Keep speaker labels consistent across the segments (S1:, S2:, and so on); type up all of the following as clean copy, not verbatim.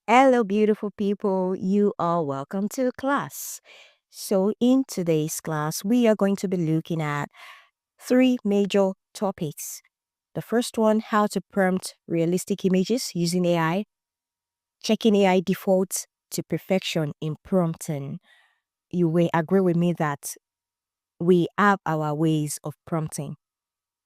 S1: Hello, beautiful people. You are welcome to class. So, in today's class, we are going to be looking at three major topics. The first one, how to prompt realistic images using AI, checking AI defaults to perfection in prompting. You will agree with me that we have our ways of prompting,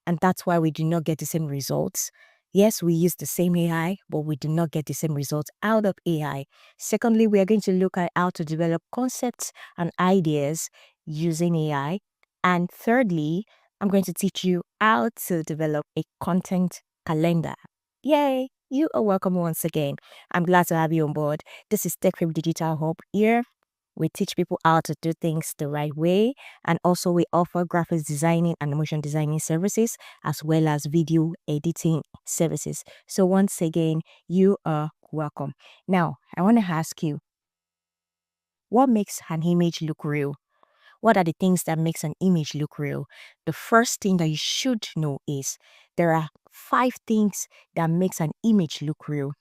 S1: and that's why we do not get the same results. Yes, we use the same AI, but we do not get the same results out of AI. Secondly, we are going to look at how to develop concepts and ideas using AI. And thirdly, I'm going to teach you how to develop a content calendar. Yay! You are welcome once again. I'm glad to have you on board. This is Tech Digital Hub here. We teach people how to do things the right way. And also, we offer graphics designing and motion designing services, as well as video editing services. So, once again, you are welcome. Now, I want to ask you, what makes an image look real? What are the things that makes an image look real? The first thing that you should know is there are 5 things that makes an image look real.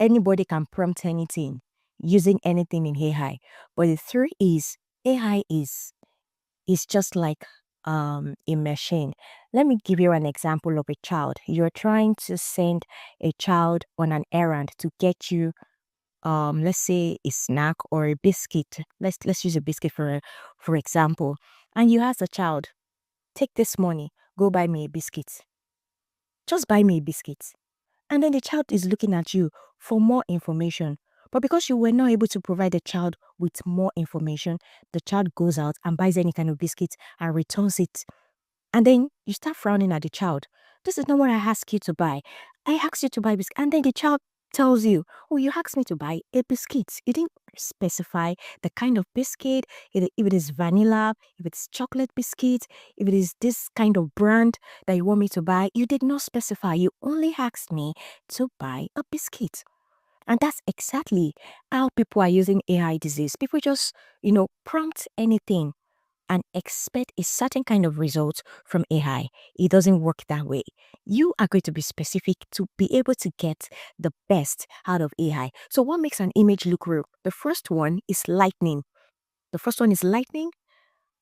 S1: Anybody can prompt anything using anything in AI. But the three is AI is just like a machine. Let me give you an example of a child. You're trying to send a child on an errand to get you let's say a snack or a biscuit. Let's use a biscuit for example. And you ask the child, take this money, go buy me a biscuit. Just buy me a biscuit. And then the child is looking at you for more information. But because you were not able to provide the child with more information, the child goes out and buys any kind of biscuit and returns it. And then you start frowning at the child. This is not what I asked you to buy. I asked you to buy biscuit. And then the child tells you, oh, you asked me to buy a biscuit. You didn't specify the kind of biscuit, if it is vanilla, if it's chocolate biscuit, if it is this kind of brand that you want me to buy. You did not specify. You only asked me to buy a biscuit. And that's exactly how people are using AI these days. People just, prompt anything and expect a certain kind of result from AI. It doesn't work that way. You are going to be specific to be able to get the best out of AI. So, what makes an image look real? The first one is lightning. The first one is lightning.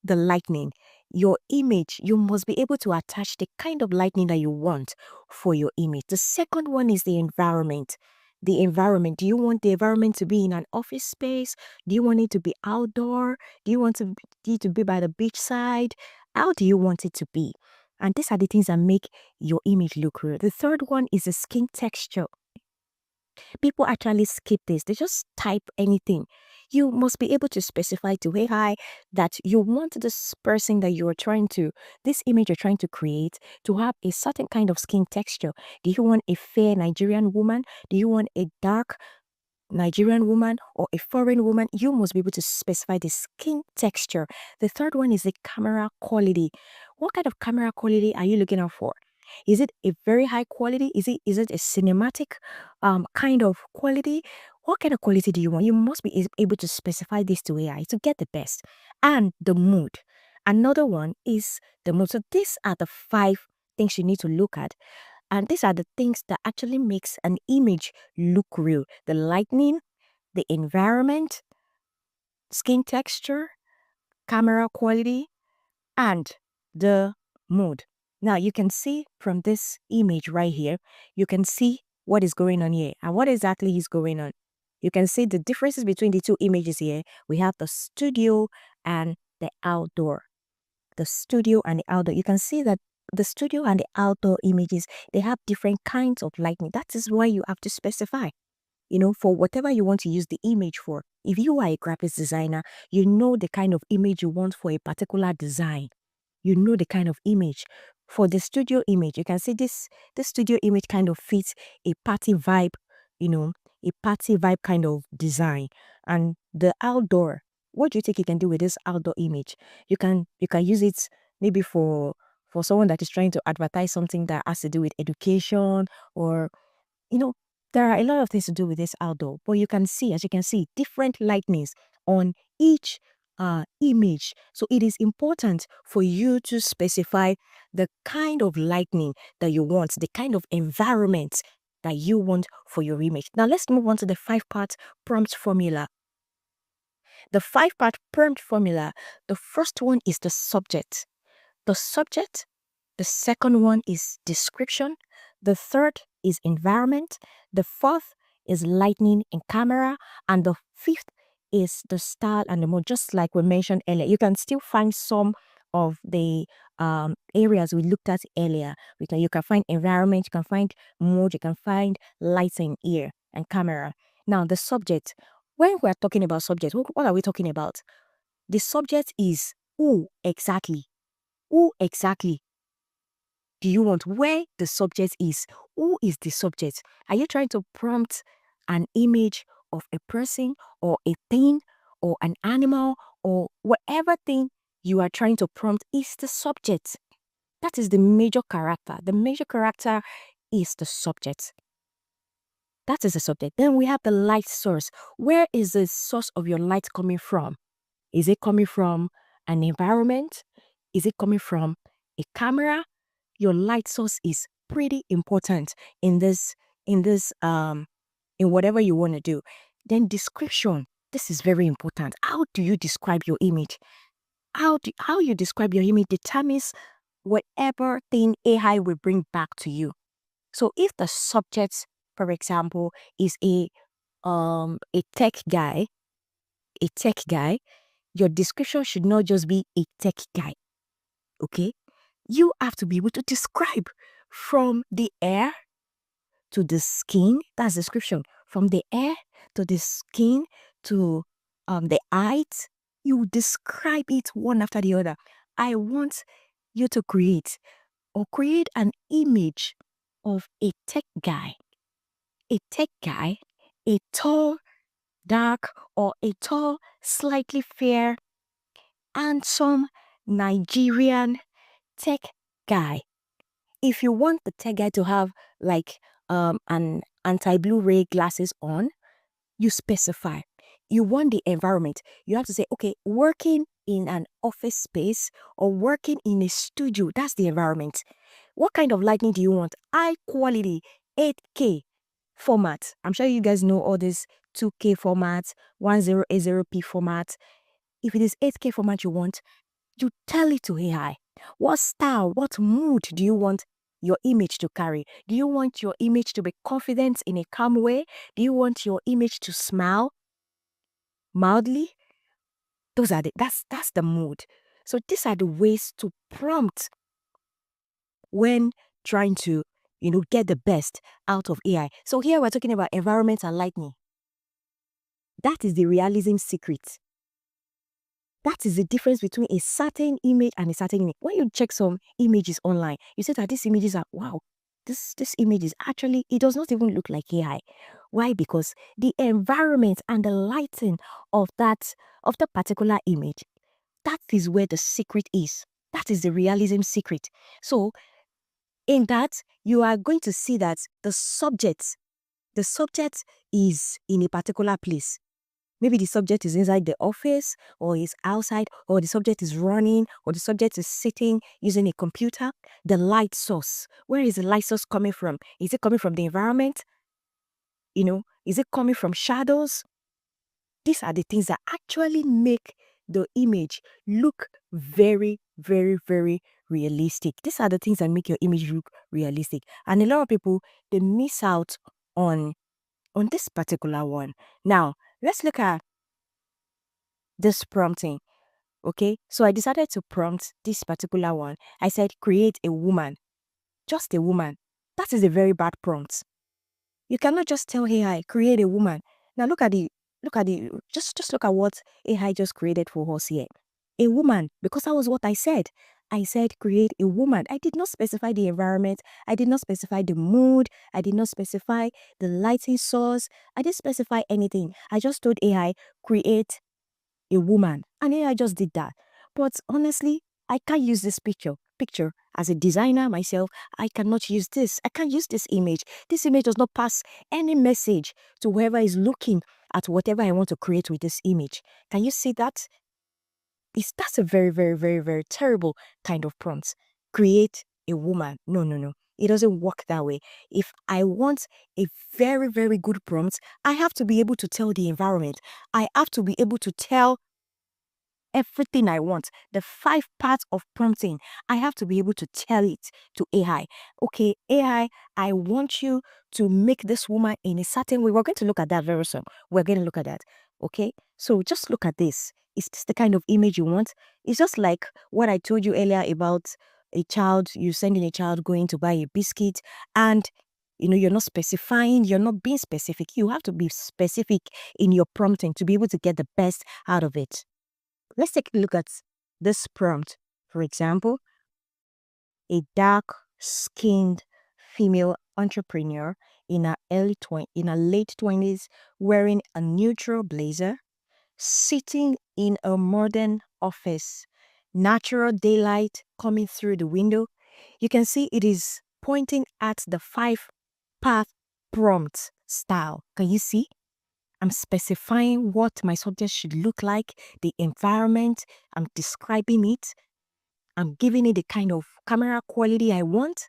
S1: The lightning. Your image, you must be able to attach the kind of lightning that you want for your image. The second one is the environment. The environment. Do you want the environment to be in an office space? Do you want it to be outdoor? Do you want it to be by the beach side? How do you want it to be? And these are the things that make your image look real. The third one is the skin texture. People actually skip this. They just type anything. You must be able to specify to AI that you want this person that you're trying to, this image you're trying to create, to have a certain kind of skin texture. Do you want a fair Nigerian woman? Do you want a dark Nigerian woman or a foreign woman? You must be able to specify the skin texture. The third one is the camera quality. What kind of camera quality are you looking out for? Is it a very high quality? Is it a cinematic kind of quality? What kind of quality do you want? You must be able to specify this to AI to get the best. And the mood. Another one is the mood. So these are the 5 things you need to look at. And these are the things that actually makes an image look real. The lighting, the environment, skin texture, camera quality, and the mood. Now you can see from this image right here, you can see what is going on here and what exactly is going on. You can see the differences between the two images here. We have the studio and the outdoor. The studio and the outdoor. You can see that the studio and the outdoor images, they have different kinds of lighting. That is why you have to specify, for whatever you want to use the image for. If you are a graphics designer, you know the kind of image you want for a particular design. You know the kind of image. For the studio image, you can see this studio image kind of fits a party vibe, you know, a party vibe kind of design. And the outdoor, what do you think you can do with this outdoor image? You can use it maybe for someone that is trying to advertise something that has to do with education, or you know, there are a lot of things to do with this outdoor, but you can see, as you can see, different lightnings on each image. So it is important for you to specify the kind of lightning that you want, the kind of environment that you want for your image. Now let's move on to the 5-part prompt formula. The 5-part prompt formula, the first one is the subject. The subject, the second one is description, the third is environment, the fourth is lighting and camera, and the fifth is the style and the mood. Just like we mentioned earlier, you can still find some of the areas we looked at earlier. You can find environment, you can find mood, you can find lighting here and camera. Now the subject, when we're talking about subject, what are we talking about? The subject is who exactly. Who exactly do you want? Where the subject is. Who is the subject? Are you trying to prompt an image of a person or a thing or an animal or whatever thing you are trying to prompt is the subject. That is the major character. The major character is the subject. That is the subject. Then we have the light source. Where is the source of your light coming from? Is it coming from an environment? Is it coming from a camera? Your light source is pretty important in in whatever you want to do. Then description. This is very important. How do you describe your image? How you describe your image determines whatever thing AI will bring back to you. So if the subject, for example, is a tech guy, a tech guy, your description should not just be a tech guy. Okay? You have to be able to describe from the air to the skin. That's description. From the air to the skin to the height. You describe it one after the other. I want you to create an image of a tech guy. A tech guy, a tall, dark, or a tall, slightly fair, handsome Nigerian tech guy. If you want the tech guy to have like an anti-blue ray glasses on, you specify. You want the environment. You have to say, okay, working in an office space or working in a studio, that's the environment. What kind of lighting do you want? High quality, 8K format. I'm sure you guys know all these 2K formats, 1080p format. If it is 8K format you want, you tell it to AI. What style, what mood do you want your image to carry? Do you want your image to be confident in a calm way? Do you want your image to smile mildly? That's the mood. So these are the ways to prompt when trying to, get the best out of AI. So here we're talking about environment and lighting. That is the realism secret. That is the difference between a certain image and a certain image. When you check some images online, you say that these images are, wow, this image is actually, it does not even look like AI. Why? Because the environment and the lighting of the particular image, that is where the secret is. That is the realism secret. So in that, you are going to see that the subject is in a particular place. Maybe the subject is inside the office or is outside, or the subject is running, or the subject is sitting using a computer. The light source. Where is the light source coming from? Is it coming from the environment? Is it coming from shadows? These are the things that actually make the image look very, very, very realistic. These are the things that make your image look realistic. And a lot of people, they miss out on this particular one. Now, let's look at this prompting. Okay, so I decided to prompt this particular one. I said, create a woman, just a woman. That is a very bad prompt. You cannot just tell AI, create a woman. Now just look at what AI just created for us here. A woman, because that was what I said. I said, create a woman. I did not specify the environment. I did not specify the mood. I did not specify the lighting source. I didn't specify anything. I just told AI, create a woman. And AI just did that. But honestly, I can't use this picture as a designer myself. I cannot use this. I can't use this image. This image does not pass any message to whoever is looking at whatever I want to create with this image. Can you see that? That's a very, very, very, very terrible kind of prompt. Create a woman. No, no, no. It doesn't work that way. If I want a very, very good prompt, I have to be able to tell the environment. I have to be able to tell everything I want. The 5 parts of prompting, I have to be able to tell it to AI. Okay, AI, I want you to make this woman in a certain way. We're going to look at that very soon. We're going to look at that. Okay, so just look at this. Is this the kind of image you want? It's just like what I told you earlier about a child, you sending a child going to buy a biscuit, and you're not specifying, you're not being specific. You have to be specific in your prompting to be able to get the best out of it. Let's take a look at this prompt. For example, a dark-skinned female entrepreneur in her late 20s wearing a neutral blazer, sitting in a modern office, natural daylight coming through the window. You can see it is pointing at the 5 path prompt style. Can you see? I'm specifying what my subject should look like, the environment, I'm describing it, I'm giving it the kind of camera quality I want,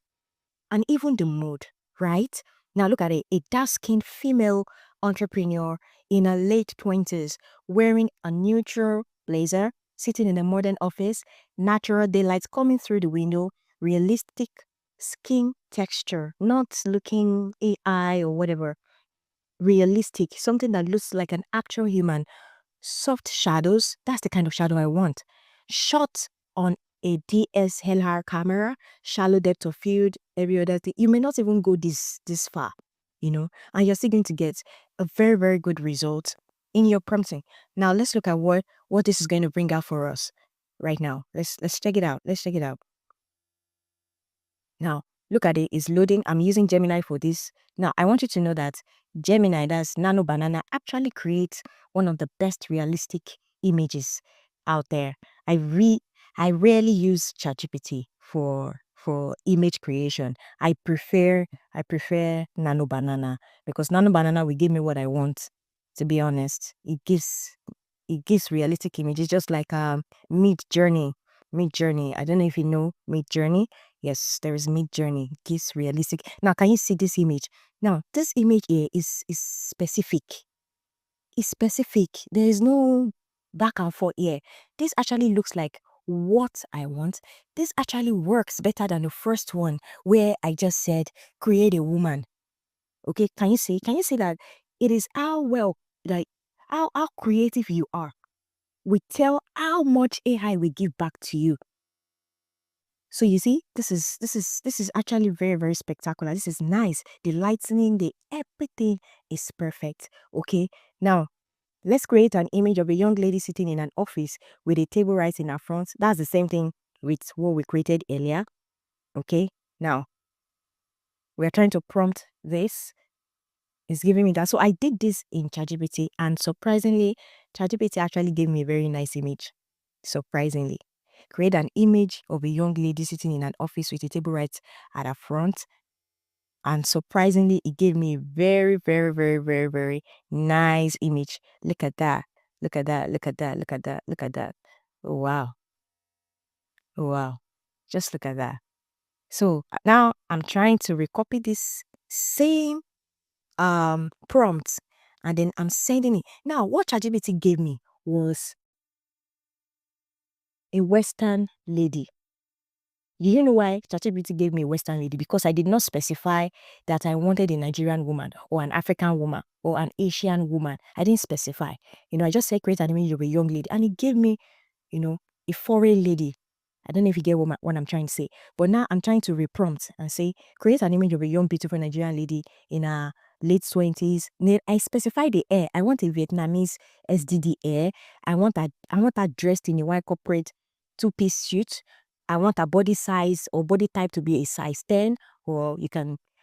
S1: and even the mood, right? Now look at it, a dark-skinned female entrepreneur in her late 20s wearing a neutral blazer, sitting in a modern office, natural daylight coming through the window, realistic skin texture, not looking AI or whatever, realistic, something that looks like an actual human. Soft shadows, that's the kind of shadow I want. Shot on a DSLR camera, shallow depth of field, every other thing. You may not even go this far, and you're still going to get a very, very good result in your prompting. Now let's look at what this is going to bring out for us right now. Let's check it out. Let's check it out. Now, look at it, it's loading. I'm using Gemini for this. Now, I want you to know that Gemini, that's Nano Banana, actually creates one of the best realistic images out there. I rarely use ChatGPT for image creation. I prefer Nano Banana because Nano Banana will give me what I want. To be honest, it gives realistic images, just like Mid Journey. Mid Journey. I don't know if you know Mid Journey. Yes, there is Mid Journey. Gives realistic. Now, can you see this image? Now, this image here is specific. It's specific. There is no back and forth here. This actually looks like what I want. This actually works better than the first one where I just said create a woman. Okay, can you see? Can you see that it is how well, like how creative you are? We tell how much AI will give back to you. So you see, this is actually very, very spectacular. This is nice. The lightning, the everything is perfect. Okay. Now let's create an image of a young lady sitting in an office with a table right in her front. That's the same thing with what we created earlier. Okay. Now we're trying to prompt this. It's giving me that. So I did this in ChatGPT, and surprisingly, ChatGPT actually gave me a very nice image. Surprisingly. Create an image of a young lady sitting in an office with a table right at her front. And surprisingly, it gave me a very, very, very, very, very nice image. Look at that. Look at that. Look at that. Look at that. Look at that. Oh, wow. Oh, wow. Just look at that. So now I'm trying to recopy this same prompt, and then I'm sending it. Now, what ChatGPT gave me was a Western lady. You know why ChatGPT gave me a Western lady? Because I did not specify that I wanted a Nigerian woman or an African woman or an Asian woman. I didn't specify. I just said create an image of a young lady, and it gave me, a foreign lady. I don't know if you get what I'm trying to say. But now I'm trying to reprompt and say, create an image of a young, beautiful Nigerian lady in her late 20s. I specify the hair. I want a Vietnamese SDD hair. I want her dressed in a white corporate two-piece suit. I want her body size or body type to be a size 10, or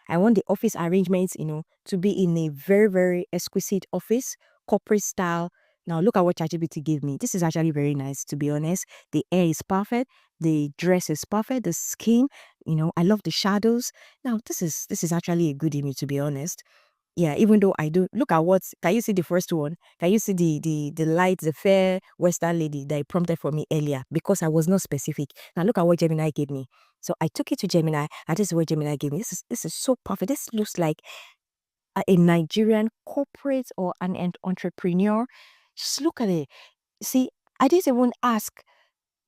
S1: I want the office arrangements, to be in a very, very exquisite office, corporate style. Now look at what ChatGPT gave me. This is actually very nice, to be honest. The hair is perfect. The dress is perfect. The skin, I love the shadows. Now this is actually a good image, to be honest. Yeah, even though I do look at what can you see the first one? Can you see the light, the fair Western lady that I prompted for me earlier? Because I was not specific. Now look at what Gemini gave me. So I took it to Gemini, and this is what Gemini gave me. This is so perfect. This looks like a Nigerian corporate or an entrepreneur. Just look at it. See, I didn't even ask,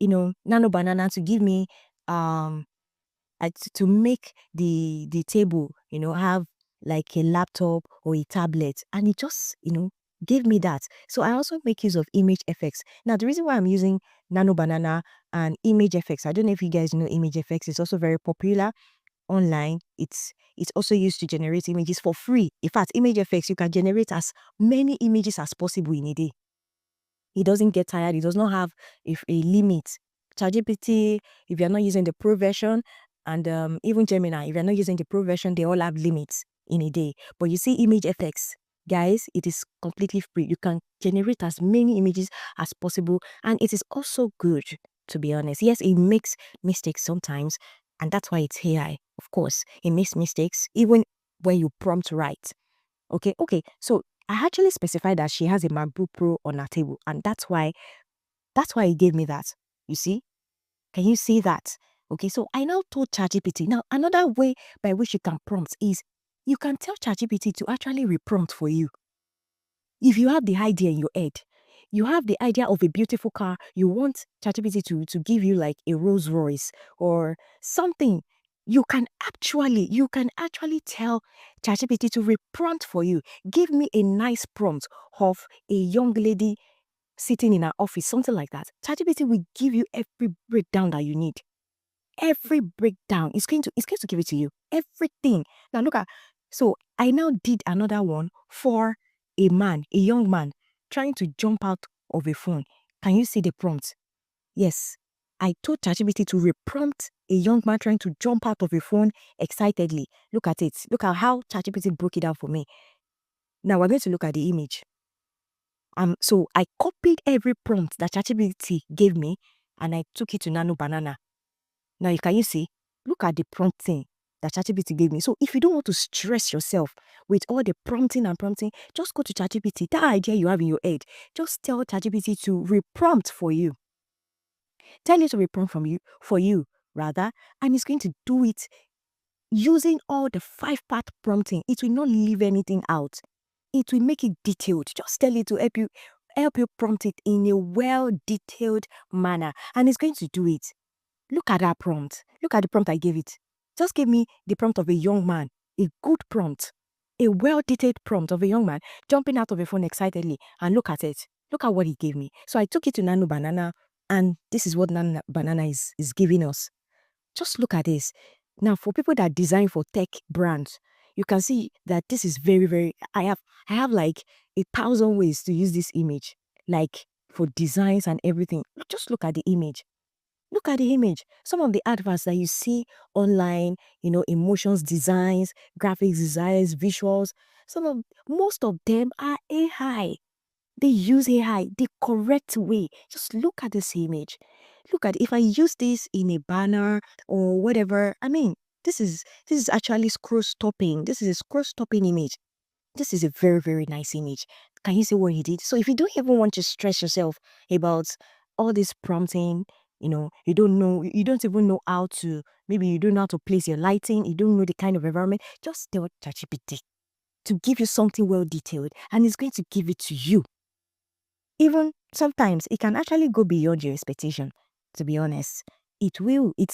S1: Nano Banana to give me to make the table, have like a laptop or a tablet, and it just, gave me that. So I also make use of image effects. Now, the reason why I'm using Nano Banana and image effects, I don't know if you guys know image effects. It's also very popular online. It's also used to generate images for free. In fact, image effects, you can generate as many images as possible in a day. It doesn't get tired. It does not have a limit. ChatGPT, if you're not using the pro version, and even Gemini, if you're not using the pro version, they all have limits in a day. But you see image effects, guys, it is completely free. You can generate as many images as possible, and it is also good, to be honest. Yes, it makes mistakes sometimes, and that's why it's AI. Of course, it makes mistakes even when you prompt right. Okay. So I actually specified that she has a MacBook Pro on her table, and that's why it gave me that. You see? Can you see that? Okay, so I now told ChatGPT. Now, another way by which you can prompt is you can tell ChatGPT to actually reprompt for you. If you have the idea in your head, you have the idea of a beautiful car, you want ChatGPT to give you like a Rolls Royce or something, you can actually tell ChatGPT to reprompt for you. Give me a nice prompt of a young lady sitting in her office, something like that. ChatGPT will give you every breakdown that you need. Every breakdown is going to give it to you. Everything. Now look at so I now did another one for a man, a young man, trying to jump out of a phone. Can you see the prompt? Yes. I told ChatGPT to reprompt a young man trying to jump out of a phone excitedly. Look at it. Look at how ChatGPT broke it down for me. Now we're going to look at the image. So I copied every prompt that ChatGPT gave me and I took it to Nano Banana. Now, can you see? Look at the prompting that ChatGPT gave me. So, if you don't want to stress yourself with all the prompting and prompting, just go to ChatGPT. That idea you have in your head, just tell ChatGPT to reprompt for you. Tell it to reprompt for you, rather, and it's going to do it using all the 5-part prompting. It will not leave anything out. It will make it detailed. Just tell it to help you prompt it in a well detailed manner, and it's going to do it. Look at that prompt. Look at the prompt I gave it. Just give me the prompt of a young man, a good prompt, a well-detailed prompt of a young man jumping out of a phone excitedly, and look at it. Look at what he gave me. So I took it to Nano Banana, and this is what Nano Banana is giving us. Just look at this. Now, for people that design for tech brands, you can see that this is very, very. I have like 1,000 ways to use this image, like for designs and everything. Just look at the image. Look at the image. Some of the adverts that you see online, emotions designs, graphics designs, visuals, most of them are AI. They use AI the correct way. Just look at this image. Look at if I use this in a banner or whatever. I mean, this is actually scroll stopping. This is a scroll stopping image. This is a very, very nice image. Can you see what he did? So if you don't even want to stress yourself about all this prompting, you don't even know how to, maybe you don't know how to place your lighting, you don't know the kind of environment, just tell ChatGPT to give you something well detailed and it's going to give it to you. Even sometimes it can actually go beyond your expectation, to be honest. It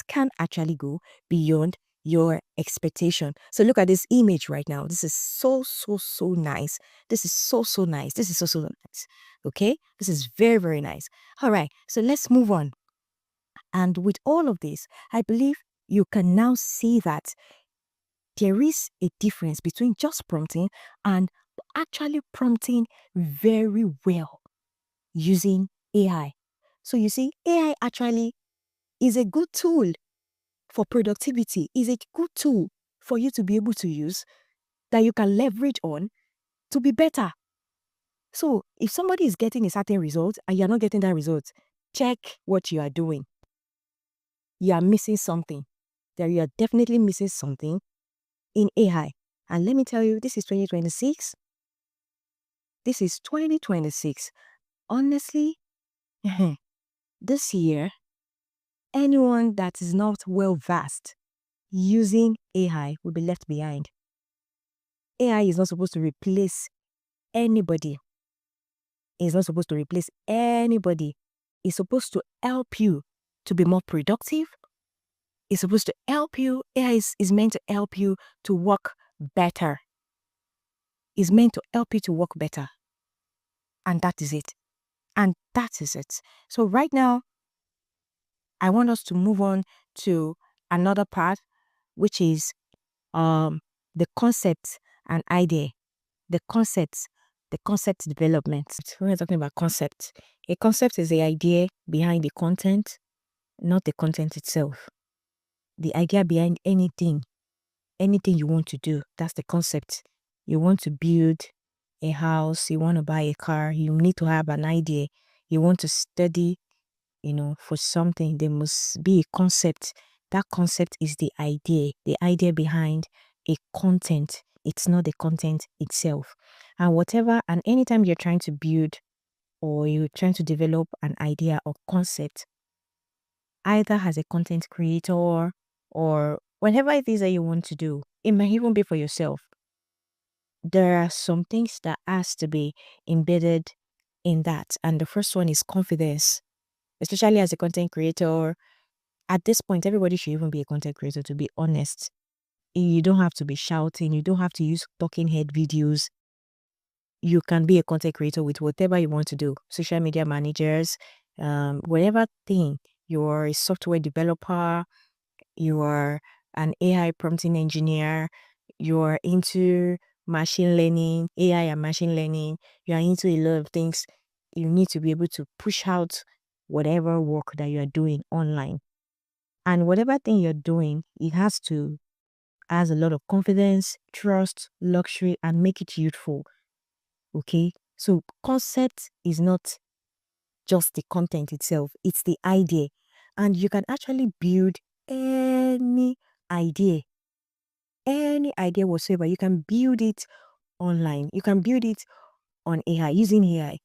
S1: can actually go beyond your expectation. So look at this image right now. This is so, so, so nice. This is so, so nice. This is so, so nice. Okay? This is very, very nice. All right. So let's move on. And with all of this, I believe you can now see that there is a difference between just prompting and actually prompting very well using AI. So you see, AI actually is a good tool for productivity, is a good tool for you to be able to use that you can leverage on to be better. So if somebody is getting a certain result and you're not getting that result, check what you are doing. You are missing something. There you are definitely missing something in AI. And let me tell you, this is 2026. This is 2026. Honestly, this year, anyone that is not well versed using AI will be left behind. AI is not supposed to replace anybody. It's not supposed to replace anybody. It's supposed to help you to be more productive. It's supposed to help you. AI is meant to help you to work better. It's meant to help you to work better. And that is it. And that is it. So right now, I want us to move on to another part, which is the concept and idea. The concept development. When we're talking about concept, a concept is the idea behind the content, not the content itself. The idea behind anything you want to do, that's the concept. You want to build a house, you want to buy a car, you need to have an idea. You want to study, for something, there must be a concept. That concept is the idea behind a content. It's not the content itself. And anytime you're trying to build or you're trying to develop an idea or concept, either as a content creator or whatever it is that you want to do, it might even be for yourself. There are some things that has to be embedded in that. And the first one is confidence, especially as a content creator. At this point, everybody should even be a content creator, to be honest. You don't have to be shouting. You don't have to use talking head videos. You can be a content creator with whatever you want to do. Social media managers, whatever thing. You're a software developer, you are an AI prompting engineer, you're into machine learning, AI and machine learning, you are into a lot of things. You need to be able to push out whatever work that you are doing online. And whatever thing you're doing, it has a lot of confidence, trust, luxury, and make it youthful. Okay. So concept is not just the content itself, it's the idea. And you can actually build any idea, any idea whatsoever. You can build it online. You can build it on AI, using AI.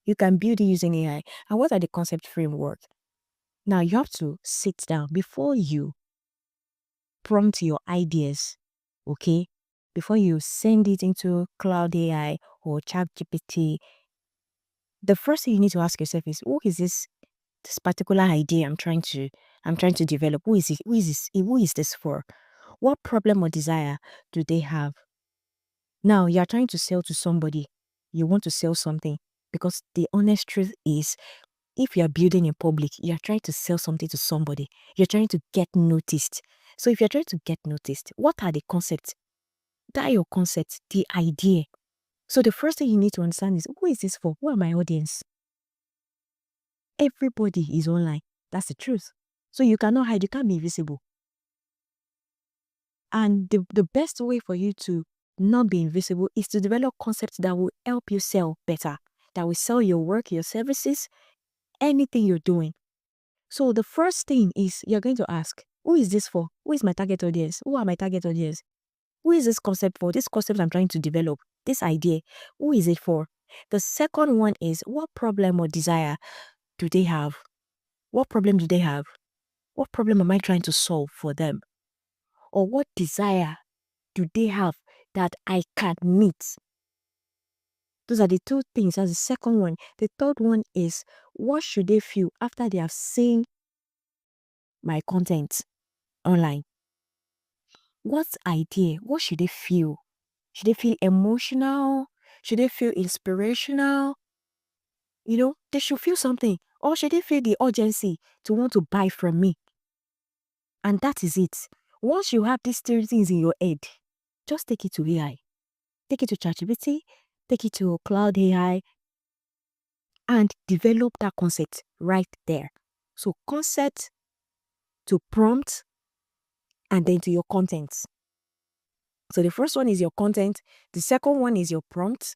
S1: You can build it using AI. And what are the concept framework? Now you have to sit down before you prompt your ideas, okay? Before you send it into cloud AI or chat GPT, the first thing you need to ask yourself is, who is this particular idea I'm trying to develop? Who is it? Who is this for? What problem or desire do they have? Now you're trying to sell to somebody. You want to sell something, because the honest truth is, if you're building in public, you're trying to sell something to somebody. You're trying to get noticed. So if you're trying to get noticed, what are the concepts? That are your concepts, the idea. So the first thing you need to understand is, who is this for? Who are my audience? Everybody is online. That's the truth. So you cannot hide. You can't be invisible. And the best way for you to not be invisible is to develop concepts that will help you sell better, that will sell your work, your services, anything you're doing. So the first thing is, you're going to ask, who is this for? Who is my target audience? Who are my target audience? Who is this concept for? This concept I'm trying to develop, this idea, who is it for? The second one is, what problem or desire do they have? What problem do they have? What problem am I trying to solve for them? Or what desire do they have that I can meet? Those are the two things. That's the second one. The third one is, what should they feel after they have seen my content online? What idea? What should they feel? Should they feel emotional? Should they feel inspirational? They should feel something. Or should they feel the urgency to want to buy from me? And that is it. Once you have these three things in your head, just take it to AI. Take it to ChatGPT, take it to Cloud AI, and develop that concept right there. So concept to prompt, and then to your content. So the first one is your content. The second one is your prompt.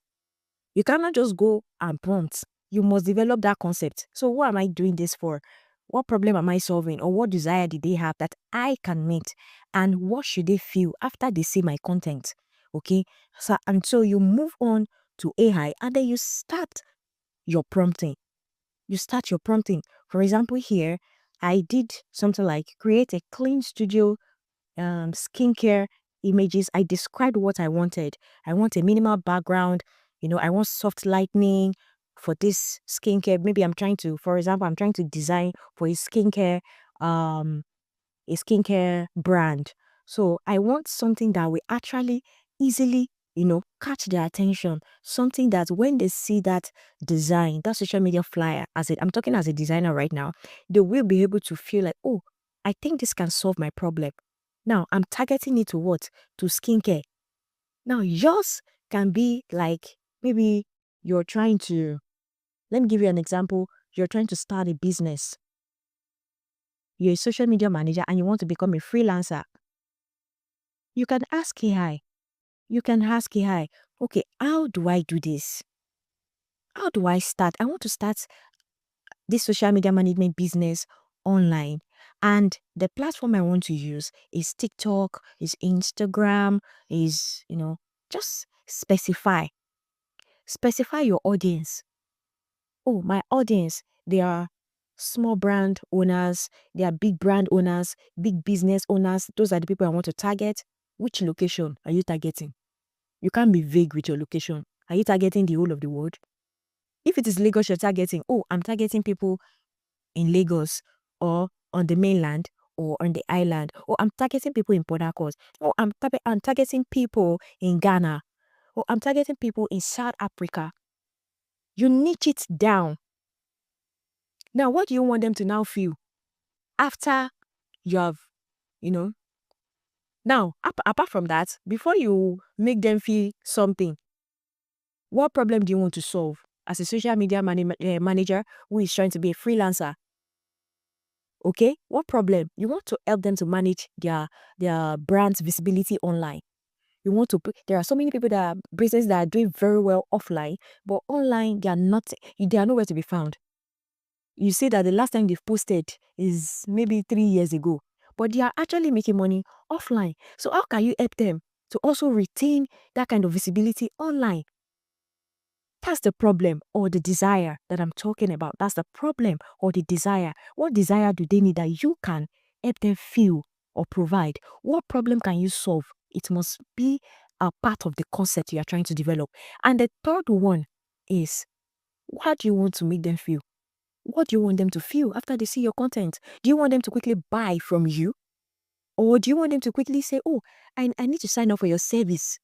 S1: You cannot just go and prompt. You must develop that concept. So what am I doing this for? What problem am I solving? Or what desire did they have that I can meet? And what should they feel after they see my content? Okay. So, and so you move on to AI and then you start your prompting. You start your prompting. For example, here, I did something like create a clean studio skincare images. I described what I wanted. I want a minimal background. I want soft lighting for this skincare. Maybe for example, I'm trying to design for um, a skincare brand. So I want something that will actually easily, catch their attention. Something that when they see that design, that social media flyer, I'm talking as a designer right now, they will be able to feel like, oh, I think this can solve my problem. Now I'm targeting it to what? To skincare. Now yours can be like maybe you're trying to, let me give you an example. You're trying to start a business. You're a social media manager and you want to become a freelancer. You can ask AI. You can ask AI, okay, how do I do this? How do I start? I want to start this social media management business online. And the platform I want to use is TikTok, is Instagram, is, just specify. Specify your audience. Oh, my audience, they are small brand owners, they are big brand owners, big business owners. Those are the people I want to target. Which location are you targeting? You can't be vague with your location. Are you targeting the whole of the world? If it is Lagos you're targeting, oh, I'm targeting people in Lagos or on the mainland or on the island, or I'm targeting people in Port Harcourt, or I'm targeting people in Ghana, or I'm targeting people in South Africa. You niche it down. Now, what do you want them to now feel after you have, you know? Now, apart from that, before you make them feel something, what problem do you want to solve as a social media manager who is trying to be a freelancer? Okay, what problem? You want to help them to manage their brand's visibility online. You want to put, there are so many people that are businesses that are doing very well offline, but online they are nowhere to be found. You see that the last time they've posted is maybe 3 years ago, but they are actually making money offline. So how can you help them to also retain that kind of visibility online? That's the problem or the desire that I'm talking about. That's the problem or the desire. What desire do they need that you can help them feel or provide? What problem can you solve? It must be a part of the concept you are trying to develop. And the third one is, what do you want to make them feel? What do you want them to feel after they see your content? Do you want them to quickly buy from you? Or do you want them to quickly say, oh, I need to sign up for your service?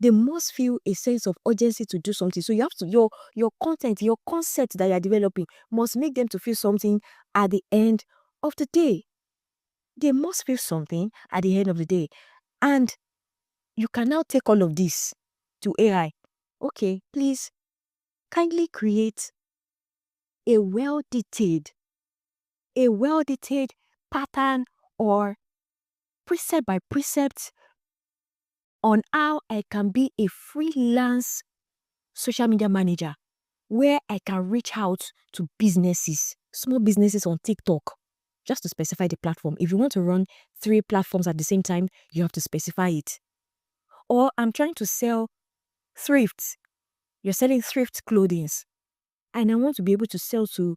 S1: They must feel a sense of urgency to do something. So you have to, your content, your concept that you are developing must make them to feel something at the end of the day. They must feel something at the end of the day. And you can now take all of this to AI. Okay, please kindly create a well-detailed pattern or precept by precept on how I can be a freelance social media manager where I can reach out to businesses, small businesses on TikTok, just to specify the platform. If you want to run 3 platforms at the same time, you have to specify it. Or I'm trying to sell thrifts. You're selling thrift clothing, and I want to be able to sell to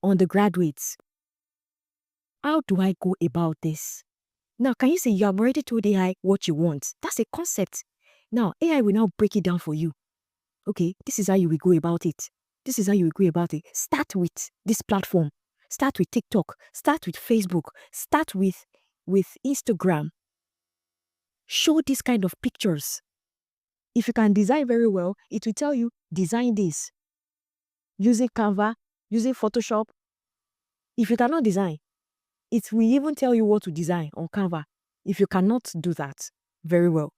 S1: undergraduates. How do I go about this? Now, can you say you have already told AI what you want? That's a concept. Now, AI will now break it down for you. Okay, this is how you will go about it. This is how you will go about it. Start with this platform. Start with TikTok. Start with Facebook. Start with Instagram. Show this kind of pictures. If you can design very well, it will tell you, design this. Using Canva, using Photoshop. If you cannot design, it will even tell you what to design on Canva. If you cannot do that very well.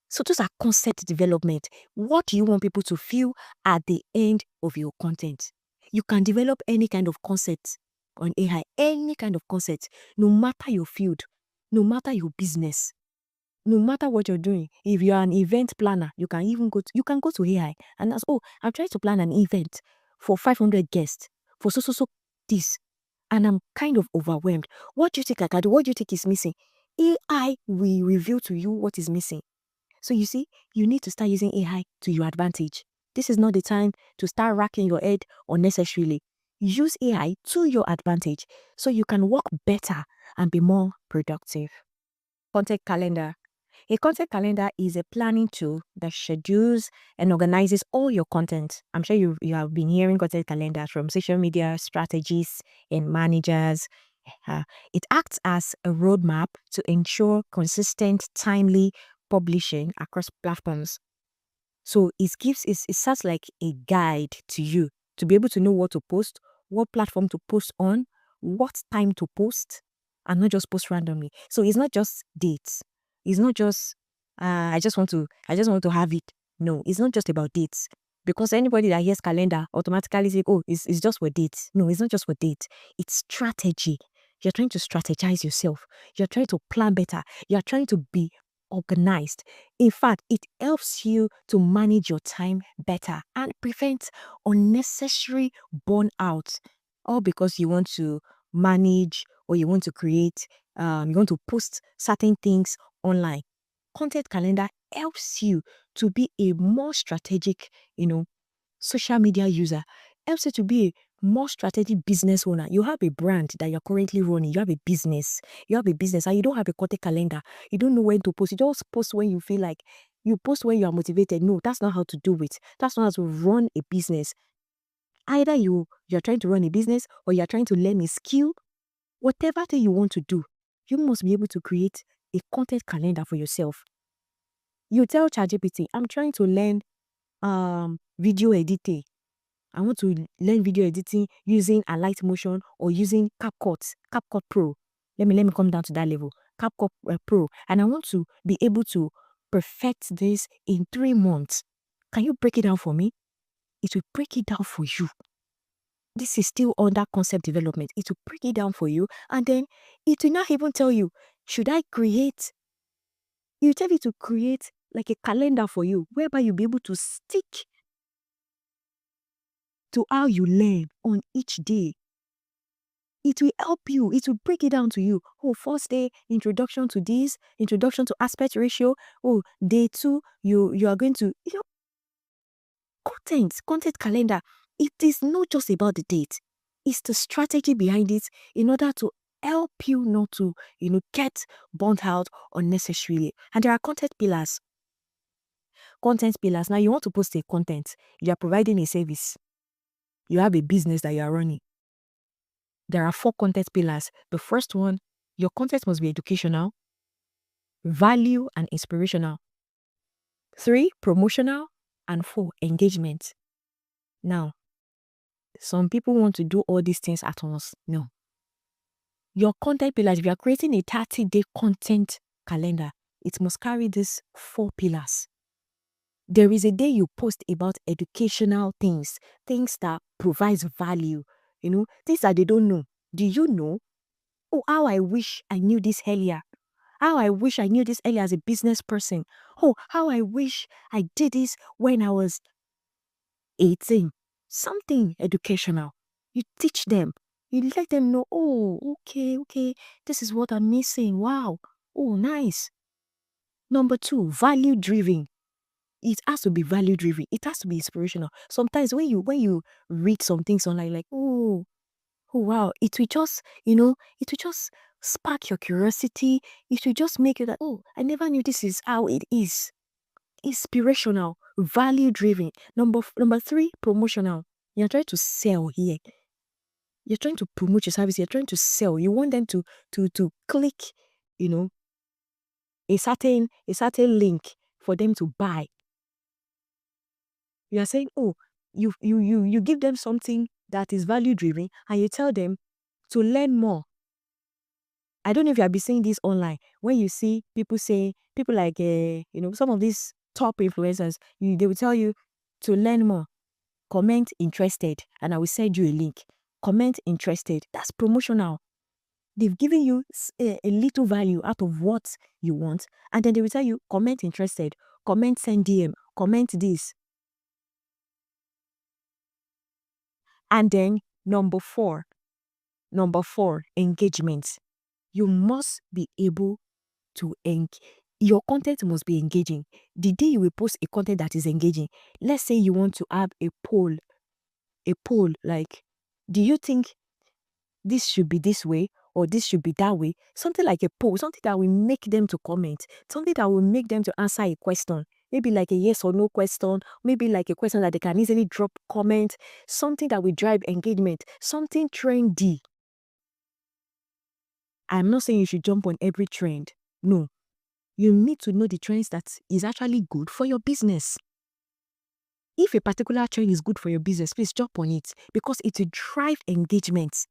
S1: So those are concept development. What do you want people to feel at the end of your content? You can develop any kind of concept on AI, any kind of concept, no matter your field, no matter your business, no matter what you're doing. If you're an event planner, you can even go to AI and ask, oh, I'm trying to plan an event for 500 guests for so this and I'm kind of overwhelmed. What do you think I can do? What do you think is missing? AI will reveal to you what is missing. So you see, you need to start using AI to your advantage. This is not the time to start racking your head unnecessarily. Use AI to your advantage so you can work better and be more productive. Content calendar. A content calendar is a planning tool that schedules and organizes all your content. I'm sure you have been hearing content calendars from social media strategists and managers. Uh, it acts as a roadmap to ensure consistent, timely publishing across platforms. So it serves like a guide to you to be able to know what to post, what platform to post on, what time to post, and not just post randomly. So it's not just dates. It's not just I just want to have it. No, it's not just about dates. Because anybody that hears calendar automatically say, oh, it's just for dates. No, it's not just for dates. It's strategy. You're trying to strategize yourself. You're trying to plan better. You're trying to be organized. In fact, it helps you to manage your time better and prevent unnecessary burnout. All because you want to manage or you want to create, you want to post certain things online. Content calendar helps you to be a more strategic, social media user, helps you to be a more strategic business owner. You have a brand that you're currently running. You have a business. You have a business and you don't have a content calendar. You don't know when to post. You just post when you feel like you post when you are motivated. No, that's not how to do it. That's not how to run a business. Either you're trying to run a business or you're trying to learn a skill, whatever thing you want to do, you must be able to create a content calendar for yourself. You tell ChatGPT, I'm trying to learn video editing. I want to learn video editing using a light motion or using CapCut Pro. Let me come down to that level. CapCut Pro. And I want to be able to perfect this in 3 months. Can you break it down for me? It will break it down for you. This is still under concept development. It will break it down for you. And then it will not even tell you, should I create? You tell it to create like a calendar for you whereby you'll be able to stick to how you learn on each day. It will help you. It will break it down to you. Oh, first day, introduction to this, introduction to aspect ratio. Oh, day 2, you are going to, content calendar. It is not just about the date. It's the strategy behind it in order to help you not to, get burnt out unnecessarily. And there are content pillars. Content pillars. Now, you want to post a content. You are providing a service. You have a business that you are running. There are 4 content pillars. The first one, your content must be educational, value and inspirational. 3, promotional, and 4, engagement. Now, some people want to do all these things at once. No. Your content pillars, if you are creating a 30-day content calendar, it must carry these 4 pillars. There is a day you post about educational things that provides value, things that they don't know. Do you know? Oh, how I wish I knew this earlier. How I wish I knew this earlier as a business person. Oh, how I wish I did this when I was 18. Something educational. You teach them. You let them know, oh, okay, this is what I'm missing. Wow. Oh, nice. Number 2, value driven. It has to be value driven. It has to be inspirational. Sometimes when you read some things online, like, oh wow, it will just, it will just spark your curiosity. It will just make you that, oh, I never knew this is how it is. Inspirational, value driven. Number 3, promotional. You're trying to sell here. You're trying to promote your service. You're trying to sell. You want them to click, you know, a certain link for them to buy. You are saying, oh, you give them something that is value driven, and you tell them to learn more. I don't know if you have been seeing this online. When you see people like, some of these top influencers, they will tell you to learn more. Comment interested, and I will send you a link. Comment interested. That's promotional. They've given you a little value out of what you want, and then they will tell you, comment interested, comment send DM, comment this. And then number 4, Number 4, engagement. You must be able to your content must be engaging. The day you will post a content that is engaging, let's say you want to have a poll like, do you think this should be this way or this should be that way? Something like a poll, something that will make them to comment, something that will make them to answer a question. Maybe like a yes or no question, maybe like a question that they can easily drop comment, something that will drive engagement, something trendy. I'm not saying you should jump on every trend. No. You need to know the trends that is actually good for your business. If a particular trend is good for your business, please jump on it because it will drive engagement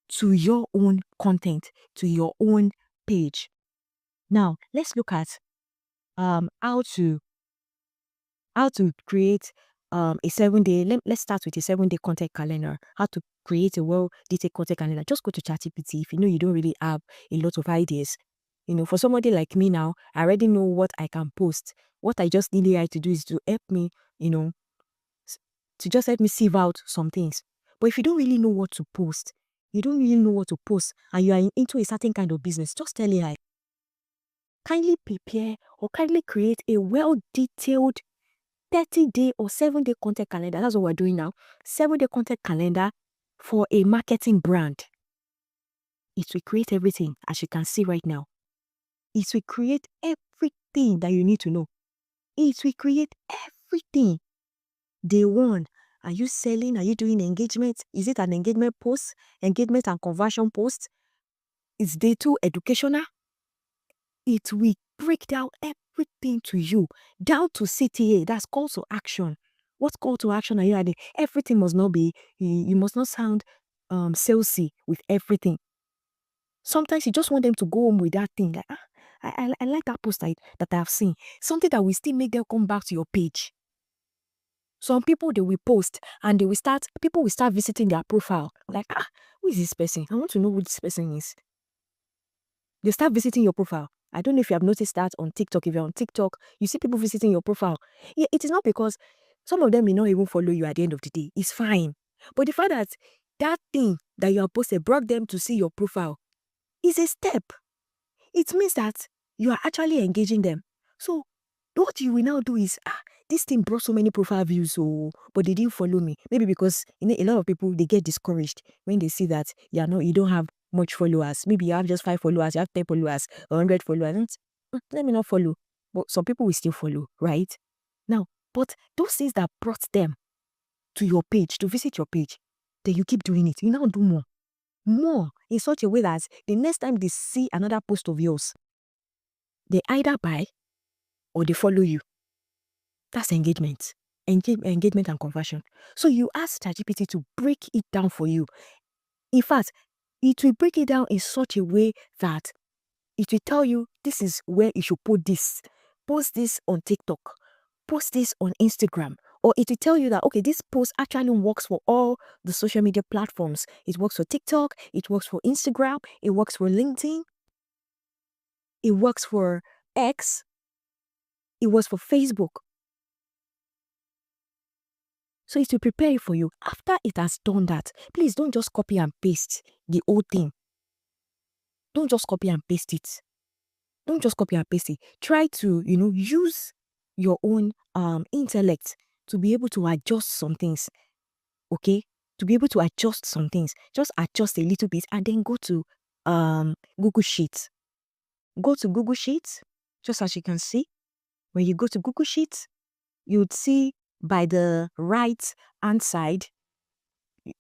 S1: to your own content, to your own page. Now, let's look at how to create a 7-day. Let's start with a 7-day content calendar. How to create a well-detailed content calendar. Just go to ChatGPT if you know you don't really have a lot of ideas. For somebody like me now, I already know what I can post. What I just need AI to do is to help me, to just help me sieve out some things. But if you don't really know what to post, you don't really know what to post, and you are into a certain kind of business, just tell AI, kindly prepare or kindly create a well-detailed 30-day or 7-day content calendar. That's what we're doing now. 7-day content calendar for a marketing brand. It will create everything, as you can see right now. It will create everything that you need to know. It will create everything. Day 1, are you selling? Are you doing engagement? Is it an engagement post? Engagement and conversion post? Is day 2 educational? It will break down everything to you, down to CTA. That's call to action. What call to action are you adding? Everything must not be, you must not sound salesy with everything. Sometimes you just want them to go home with that thing. Like, I like that post that I have seen. Something that will still make them come back to your page. Some people, they will post and people will start visiting their profile. Like, who is this person? I want to know who this person is. They start visiting your profile. I don't know if you have noticed that on TikTok. If you're on TikTok, you see people visiting your profile. Yeah, it is not because some of them may not even follow you at the end of the day. It's fine. But the fact that that thing that you have posted brought them to see your profile is a step. It means that you are actually engaging them. So what you will now do is, this thing brought so many profile views, but they didn't follow me. Maybe because a lot of people, they get discouraged when they see that you don't have much followers. Maybe you have just 5 followers, you have 10 followers, or 100 followers. Let me not follow. But some people will still follow, right? Now, but those things that brought them to your page, to visit your page, then you keep doing it. You now do more. More in such a way that the next time they see another post of yours, they either buy or they follow you. That's engagement. Engagement and conversion. So you ask ChatGPT to break it down for you. In fact, it will break it down in such a way that it will tell you this is where you should put this. Post this on TikTok. Post this on Instagram. Or it will tell you that, okay, this post actually works for all the social media platforms. It works for TikTok. It works for Instagram. It works for LinkedIn. It works for X. It works for Facebook. So it will prepare it for you. After it has done that, please don't just copy and paste the whole thing. Don't just copy and paste it. Don't just copy and paste it. Try to, use your own intellect to be able to adjust some things. Okay? To be able to adjust some things. Just adjust a little bit and then go to Google Sheets. Go to Google Sheets, just as you can see. When you go to Google Sheets, you'd see by the right hand side,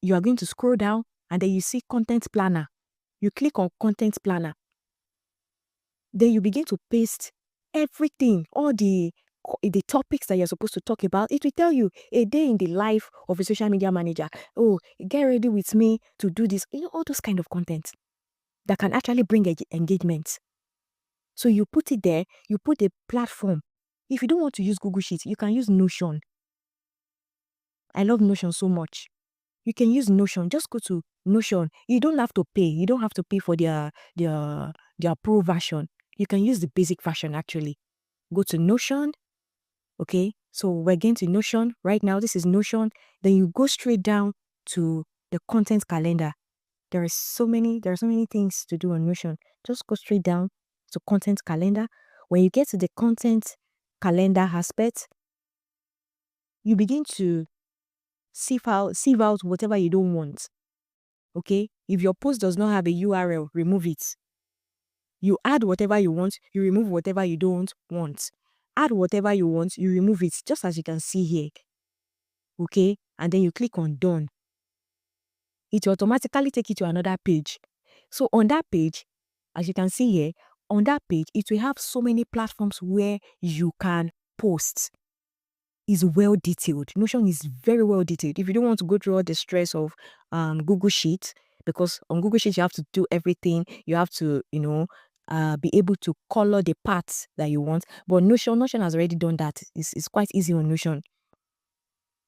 S1: you are going to scroll down and then you see content planner. You click on content planner. Then you begin to paste everything, all the topics that you're supposed to talk about. It will tell you a day in the life of a social media manager. Oh, get ready with me to do this. All those kind of content that can actually bring engagement. So you put it there, you put a platform. If you don't want to use Google Sheets, you can use Notion. I love Notion so much. You can use Notion. Just go to Notion. You don't have to pay. You don't have to pay for their pro version. You can use the basic version actually. Go to Notion. Okay. So we're getting to Notion right now. This is Notion. Then you go straight down to the content calendar. There are so many things to do on Notion. Just go straight down to content calendar. When you get to the content calendar aspect, you begin to sieve out whatever you don't want. Okay? If your post does not have a URL, remove it. You add whatever you want, you remove whatever you don't want. Add whatever you want, you remove it, just as you can see here. Okay? And then you click on done. It will automatically take you to another page. So on that page, as you can see here, on that page, it will have so many platforms where you can post. Is well detailed. Notion is very well detailed. If you don't want to go through all the stress of Google Sheets, because on Google Sheets you have to do everything, you have to, be able to color the parts that you want. But Notion has already done that. It's quite easy on Notion.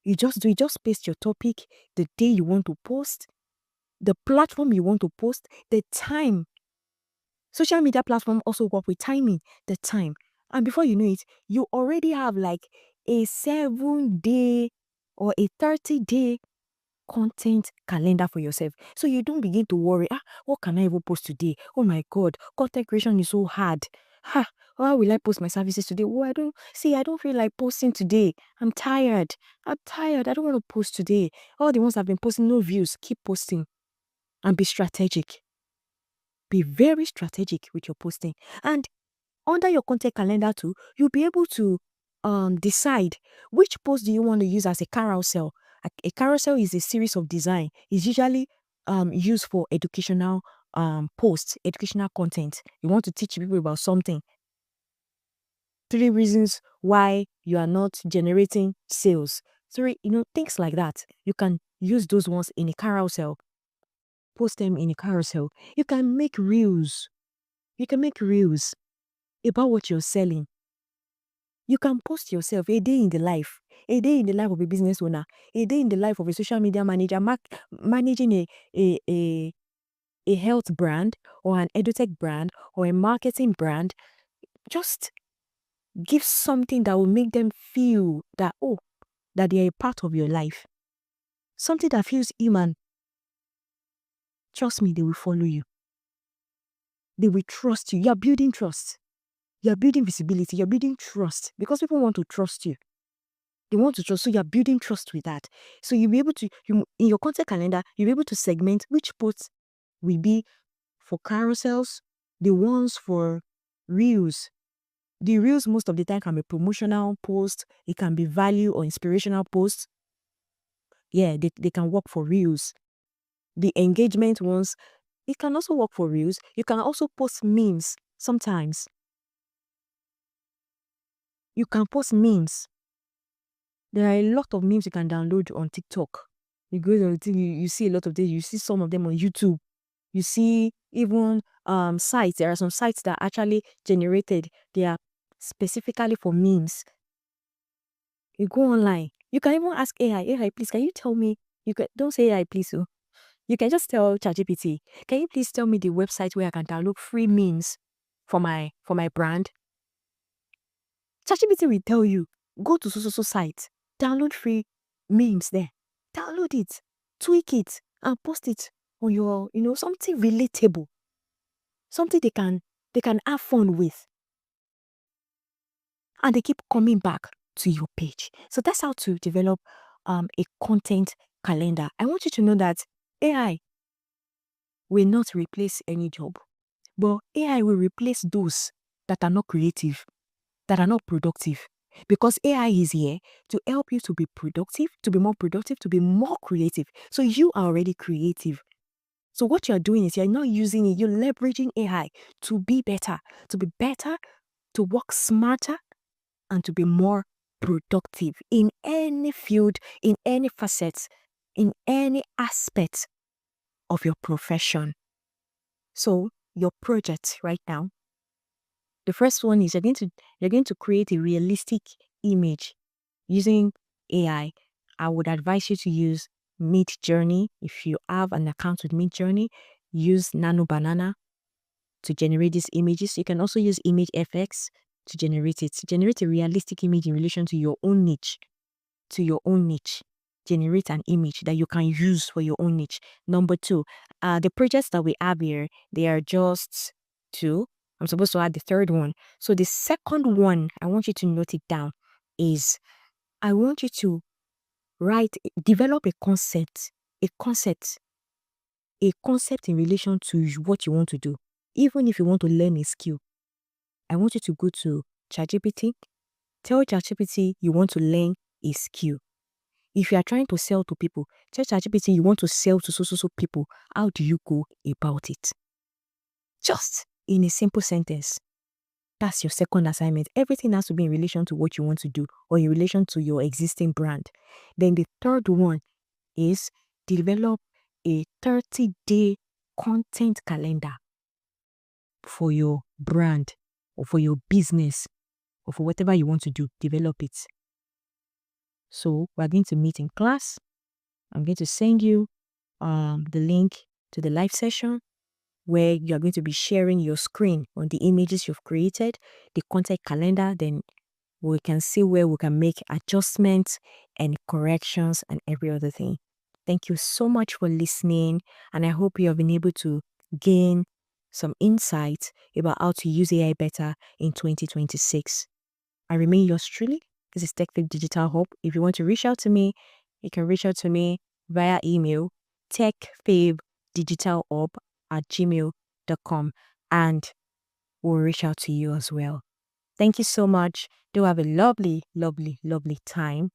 S1: You just paste your topic, the day you want to post, the platform you want to post, the time. Social media platform also work with timing, the time. And before you know it, you already have like a 7-day or a 30-day content calendar for yourself. So you don't begin to worry, what can I even post today? Oh my God, content creation is so hard. How will I post my services today? Oh, I don't feel like posting today. I'm tired. I don't want to post today. All the ones I've been posting, no views. Keep posting and be strategic. Be very strategic with your posting. And under your content calendar too, you'll be able to decide which post do you want to use as a carousel. A carousel is a series of design. It's usually used for educational posts, educational content. You want to teach people about something. 3 reasons why you are not generating sales. 3, things like that. You can use those ones in a carousel. Post them in a carousel. You can make reels. About what you're selling. You can post yourself a day in the life of a business owner, a day in the life of a social media manager, managing a health brand or an edutech brand or a marketing brand. Just give something that will make them feel that, that they are a part of your life. Something that feels human. Trust me, they will follow you. They will trust you. You are building trust. You are building visibility. You are building trust because people want to trust you. They want to trust, so you're building trust with that. So you'll be able to, in your content calendar, you'll be able to segment which posts will be for carousels, the ones for reels. The reels most of the time can be promotional posts, it can be value or inspirational posts. Yeah, they can work for reels. The engagement ones, it can also work for reels. You can also post memes sometimes. You can post memes. There are a lot of memes you can download on TikTok. You go on you see a lot of them. You see some of them on YouTube. You see even sites. There are some sites that are actually generated. They are specifically for memes. You go online. You can even ask AI, please, can you tell me? Don't say AI, please. Oh. You can just tell ChatGPT, can you please tell me the website where I can download free memes for my brand? ChatGPT will tell you, go to so site, download free memes there. Download it, tweak it, and post it on your, something relatable. Something they can have fun with. And they keep coming back to your page. So that's how to develop a content calendar. I want you to know that AI will not replace any job, but AI will replace those that are not creative, that are not productive. Because AI is here to help you to be productive, to be more productive, to be more creative. So you are already creative. So what you're doing is you're not using it, you're leveraging AI to be better, to work smarter, and to be more productive in any field, in any facet, in any aspect of your profession. So your project right now, the first one is you're going to create a realistic image using AI. I would advise you to use Midjourney. If you have an account with Midjourney, use Nano Banana to generate these images. You can also use Image FX to generate it. Generate a realistic image in relation to your own niche. generate an image that you can use for your own niche. Number two, the projects that we have here, they are just two. I'm supposed to add the third one. So the second one, I want you to note it down, is I want you to develop a concept, a concept in relation to what you want to do. Even if you want to learn a skill, I want you to go to ChatGPT. Tell ChatGPT you want to learn a skill. If you are trying to sell to people, tell ChatGPT you want to sell to so people. How do you go about it? Just in a simple sentence. That's your second assignment. Everything has to be in relation to what you want to do or in relation to your existing brand. Then the third one is develop a 30-day content calendar for your brand or for your business or for whatever you want to do. Develop it. So we're going to meet in class. I'm going to send you the link to the live session where you're going to be sharing your screen on the images you've created, the content calendar. Then we can see where we can make adjustments and corrections and every other thing. Thank you so much for listening, and I hope you have been able to gain some insight about how to use AI better in 2026. I remain yours truly. This is TechFib Digital Hub. If you want to reach out to me, you can reach out to me via email, techfibdigitalhub@gmail.com, and we'll reach out to you as well. Thank you so much. Do have a lovely, lovely, lovely time.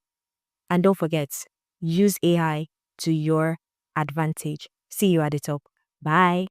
S1: And don't forget, use AI to your advantage. See you at the top. Bye.